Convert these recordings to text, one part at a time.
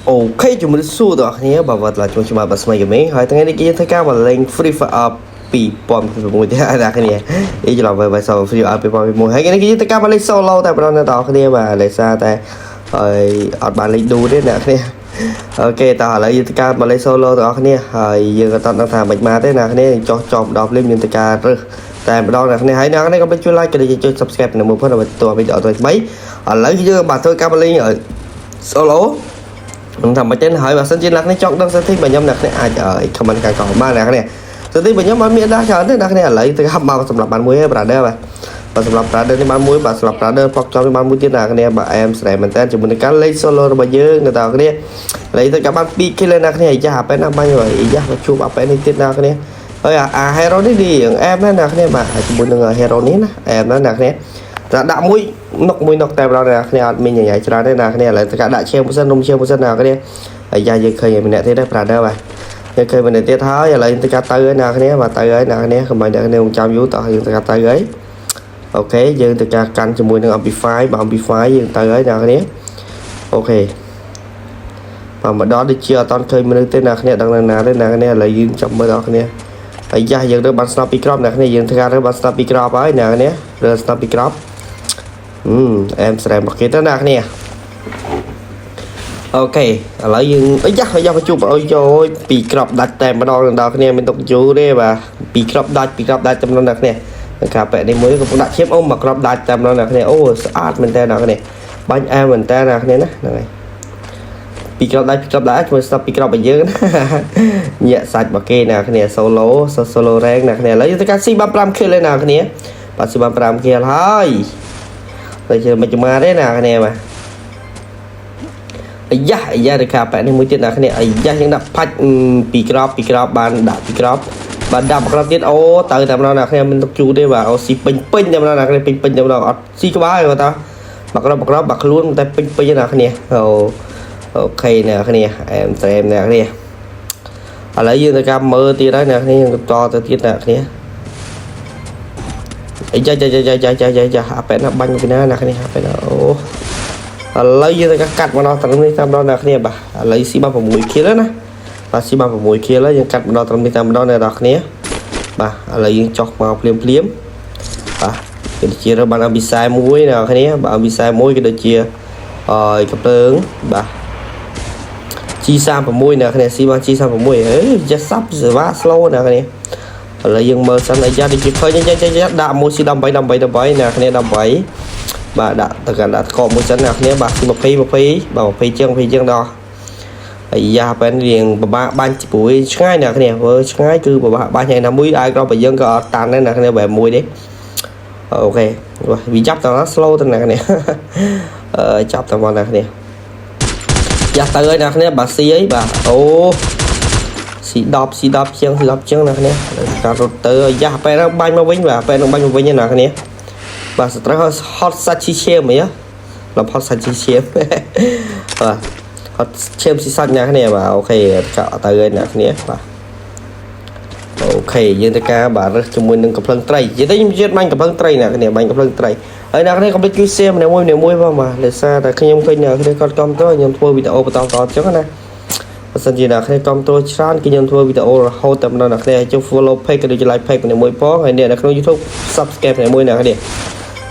Ok, chúng mình xua đó nhé bảo vật là chúng ta bật máy của mình hỏiថ្ងៃនេះគេធ្វើការបលេង Free Fire 2006ទេអានេះនេះចូល về sau Free Fire 2006ហើយថ្ងៃនេះគេធ្វើការបលេង solo តែប្រហែលដល់គ្នាបាទលេសារតែហើយអត់បានលេងឌូទេអ្នកគ្នាអូខេតោះឥឡូវយើងធ្វើការបលេង solo ទាំងអស់គ្នាហើយយើងក៏អត់ដឹងថាមិនមកទេអ្នកគ្នាចោះចប់ដល់ភ្លាមយើងធ្វើការរើសតែម្ដងអ្នកគ្នាហើយអ្នកគ្នាក៏ជួយ like ក៏ដូចជួយ subscribe នៅមួយផងដើម្បីទទួលវីដេអូថ្មីៗឥឡូវយើងបាទធ្វើការបលេង solo ខ្ញុំថាមិនទេហើយបើសិនជាអ្នកនេះចង់ដឹងសិទ្ធិរបស់ខ្ញុំអ្នកនេះអាច comment ខាងក្រោមបានអ្នកនេះសិទ្ធិរបស់ខ្ញុំអត់មានដាក់ច្រើនទេអ្នកនេះឥឡូវទៅហាប់មកសម្រាប់បានមួយហើយ brother បាទសម្រាប់ brother នេះបានមួយបាទសម្រាប់ brother ផកចំបានមួយទៀតអ្នកនេះបាទអែមស្រែមែនតើជាមួយនឹងការលេង solo របស់យើងនៅដល់គ្នាឥឡូវទៅកាបាន2 kill អ្នកនេះយ៉ាអាប៉ែនណាបាញ់ហើយយ៉ាមកជួបអាប៉ែននេះទៀតអ្នកនេះហើយអា hero នេះអែមណាស់អ្នកនេះបាទជាមួយនឹង hero នេះណាអែមណាស់អ្នកនេះតែដាក់មួយនុកតែម្ដងអ្នកគ្នាអត់មានញញ៉ៃច្រើនទេអ្នកគ្នាឥឡូវទៅកាដាក់ឈាម%នំឈាម%អ្នកគ្នាហើយយ៉ាយើងឃើញម្នាក់ទៀតដែរ brother បាទយើងឃើញម្នាក់ទៀតហើយឥឡូវទៅកាទៅហើយអ្នកគ្នាបាទទៅហើយអ្នកគ្នាកុំឲ្យអ្នកគ្នាចាំយូរតោះយើងទៅកាទៅហើយអូខេយើងទៅកាកាន់ជាមួយនឹង amplify បាទ amplify យើងទៅហើយអ្នកគ្នាអូខេបាទមកដល់ដូចជាអត់តឃើញមនុស្សទេអ្នកគ្នាដឹងណាទេអ្នកគ្នាឥឡូវយើងចាំមើលអ្នកគ្នាហើយយ៉ាយើងរើបានស្នប់ពីក្របអ្នកគ្នាយើងធ្វើការរើបានស្នប់ពីក្របហើយអ្នកគ្នារើស្នប់ពីក្របអែមស្រែមកគេទៅអ្នកគ្នាអូខេឥឡូវយើងយ៉ាមកជួបអើយយពីក្របដាច់តែម្ដងដល់គ្នាមានទុកយូរទេបាទពីក្របដាច់ចំណុចអ្នកគ្នាការប៉ែនេះមួយក៏ដាក់ឈាមអូមកក្របដាច់តែម្ដងអ្នកគ្នាអូស្អាតមែនតើអ្នកគ្នាបាញ់អែមមែនតើអ្នកគ្នាណាហ្នឹងហើយពីក្របដាច់ជួយស្ដាប់ពីក្របរបស់យើងញាក់សាច់របស់គេអ្នកគ្នា solo rank អ្នកគ្នាឥឡូវយើងទៅកាស៊ីបាន5 kill ហើយអ្នកគ្នាបាទស៊ីបាន5 kill ហើយតែជាមិនចាំទេណាគ្នាបាទអាយ៉ាទៅកាប៉ែនេះមួយទៀតណាគ្នាអាយ៉ាយើងដាក់ផាច់ពីក្របបានដាក់ពីក្របបាទដាក់ក្របទៀតអូទៅតែម្ដងណាគ្នាមិនទុកជូរទេបាទអូស៊ីពេញតែម្ដងណាគ្នាពេញតែម្ដងអត់ស៊ីក្បាលទេបាទតាមកក្របបាទខ្លួនតែពេញណាគ្នាអូខេណាគ្នាអែមស្រែមណាគ្នាឥឡូវយើងទៅកាមើលទៀតហើយណាគ្នាយើងតទៅទៀតណាគ្នាយ៉ាអាប៉ែណាបាញ់ពីណាណាគ្នាអាប៉ែណាអូឥឡូវយើងទៅកាត់មកដល់ត្រឹមនេះតាមដល់អ្នកគ្នាបាទឥឡូវស៊ីបាន6 kill ណាបាទស៊ីបាន6 kill ហើយយើងកាត់មកដល់ត្រឹមនេះតាមដល់អ្នកគ្នាបាទឥឡូវយើងចោះមកភ្លាមបាទគេដូចជារើបានអំពី41អ្នកគ្នាបាទអំពី41គេដូចជាកំភ្លើងបាទ G36 អ្នកគ្នាស៊ីបាន G36 អើយចេះសាប់សេវា slow អ្នកគ្នាឥឡូវយើងមើលសិនអាយ៉ាដូចជាឃើញចាដាក់មួយ C18 អ្នកគ្នា18បាទដាក់ទៅកាន់ដាក់កកមួយសិនអ្នកគ្នាបាទ20បាទ20ជាងដល់អាយ៉ាប៉ែនរៀងពិបាកបាញ់ព្រួយឆ្ងាយអ្នកគ្នាធ្វើឆ្ងាយគឺពិបាកបាញ់ហើយណាមួយអាយក្របរបស់យើងក៏អត់តាន់ដែរអ្នកគ្នាបែបមួយទេអូខេវាចាប់តើ slow ទៅអ្នកគ្នាចាប់តើមកអ្នកគ្នាយ៉ាទៅហើយអ្នកគ្នាបាទស៊ីអីបាទអូស៊ី10ជាងអ្នកគ្នាការរត់ទៅយ៉ាប៉ែនបាញ់មកវិញបាទប៉ែនបាញ់មកវិញអ្នកគ្នាបាទស្ត្រូវហត់សាច់ឈីឈាមអីឡប់ហត់សាច់ឈីឈាមបាទហត់ឈាមស៊ីសាច់អ្នកគ្នាបាទអូខេចាក់ទៅហើយអ្នកគ្នាបាទអូខេយើងទៅការបាទរើសជាមួយនឹងកំភ្លើងត្រីនិយាយទៅខ្ញុំជឿបាញ់កំភ្លើងត្រីអ្នកគ្នាបាញ់កំភ្លើងត្រីហើយអ្នកគ្នាកុំភ្លេចជួយ share ម្នាក់មួយផងបាទដោយសារតែខ្ញុំឃើញអ្នកគ្នាគាត់គាំទ្រខ្ញុំធ្វើវីដេអូបន្តអញ្ចឹងណាបើសិនជាអ្នកគ្នាគាំទ្រច្រើនគឺខ្ញុំធ្វើវីដេអូរហូតតែម្ដងអ្នកគ្នាចុះ follow page ក៏ដូចជា like page ម្នាក់មួយផងហើយអ្នកក្នុង YouTube subscribe ម្នាក់មួយអ្នកគ្នា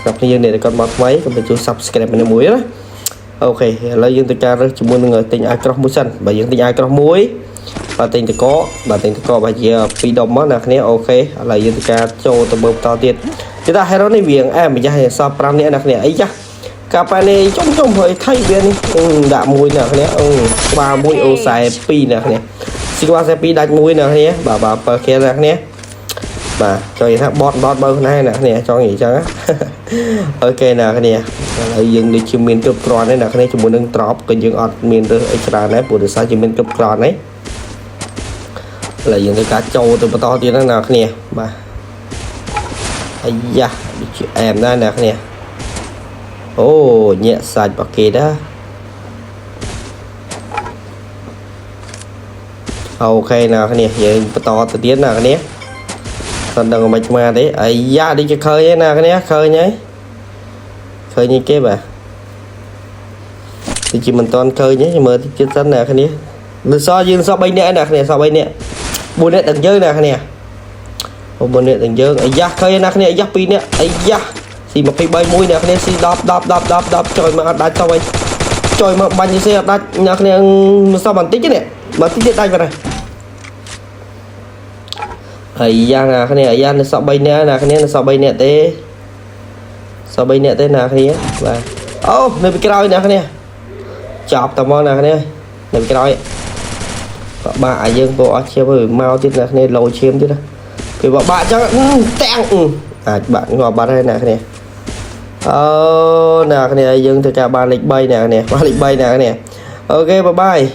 ដល់គ្នាយើងអ្នកគាត់មកថ្មីកុំភ្លេចជួយ subscribe ម្នាក់មួយណាអូខេឥឡូវយើងទៅការរើសជាមួយនឹងទិញអាយក្រោះមួយសិនបើយើងទិញអាយក្រោះមួយបាទទិញតកបាទជា2ដុំមកអ្នកគ្នាអូខេឥឡូវយើងទៅការចូលទៅមើលបន្តទៀតគេថា hero នេះវាអែម្ចាស់សល់5នាក់អ្នកគ្នាអីចាកាប៉ែនេះចំហើយថៃវានេះដាក់មួយអ្នកគ្នាក្បាលមួយអូ42អ្នកគ្នាស៊ីក្បាល42ដាច់មួយអ្នកគ្នាបាទបើគេអ្នកគ្នាបាទចង់និយាយថាបតបើណែអ្នកគ្នាចង់និយាយចឹងអូខេអ្នកគ្នាឥឡូវយើងដូចជាមានគ្រប់គ្រាន់ហើយអ្នកគ្នាជាមួយនឹងត្រប់ក៏យើងអត់មានរើសអីច្រើនដែរព្រោះដោយសារជាមានគ្រប់គ្រាន់ហើយឥឡូវយើងទៅការចូលទៅបន្តទៀតណាអ្នកគ្នាបាទអាយ៉ាដូចជាអែមដែរអ្នកគ្នាអូញាក់សាច់របស់គេដែរអូខេអ្នកគ្នាយើងបន្តទៅទៀតអ្នកគ្នាអត់ដឹងមិនមកទេអាយ៉ាដូចជាឃើញទេអ្នកគ្នាឃើញហើយគេបាទ chỉ mình toàn chơi nhé nhưng mà chết sẵn nè cái này được so dương so bay nè nè này so bay nè buồn nè từng chơi nè cái này buồn nè từng chơi ấy da chơi nè cái này da pin nè ấy da thì mà phi bay mũi nè cái này xì đập trời mà đã cho bay trời mà bắn như xe đã nè cái này sao bản tích chứ nè bản tích tay vào này ấy da nè cái này ấy da nó so bay nè cái này nó so bay nè té so bay nè té nè cái này và ô này bị cái đau nè cái này chọc tao mong nè cái này này bị cái đau bà dương bộ chia với mau chứ là nên lôi chiếm chứ đó thì bọn bạn chắc teng bạn ngồi bạn đây nè cái này nè cái này dương thì cả ba lịch bay nè ba lịch bay nè cái này ok bye bye.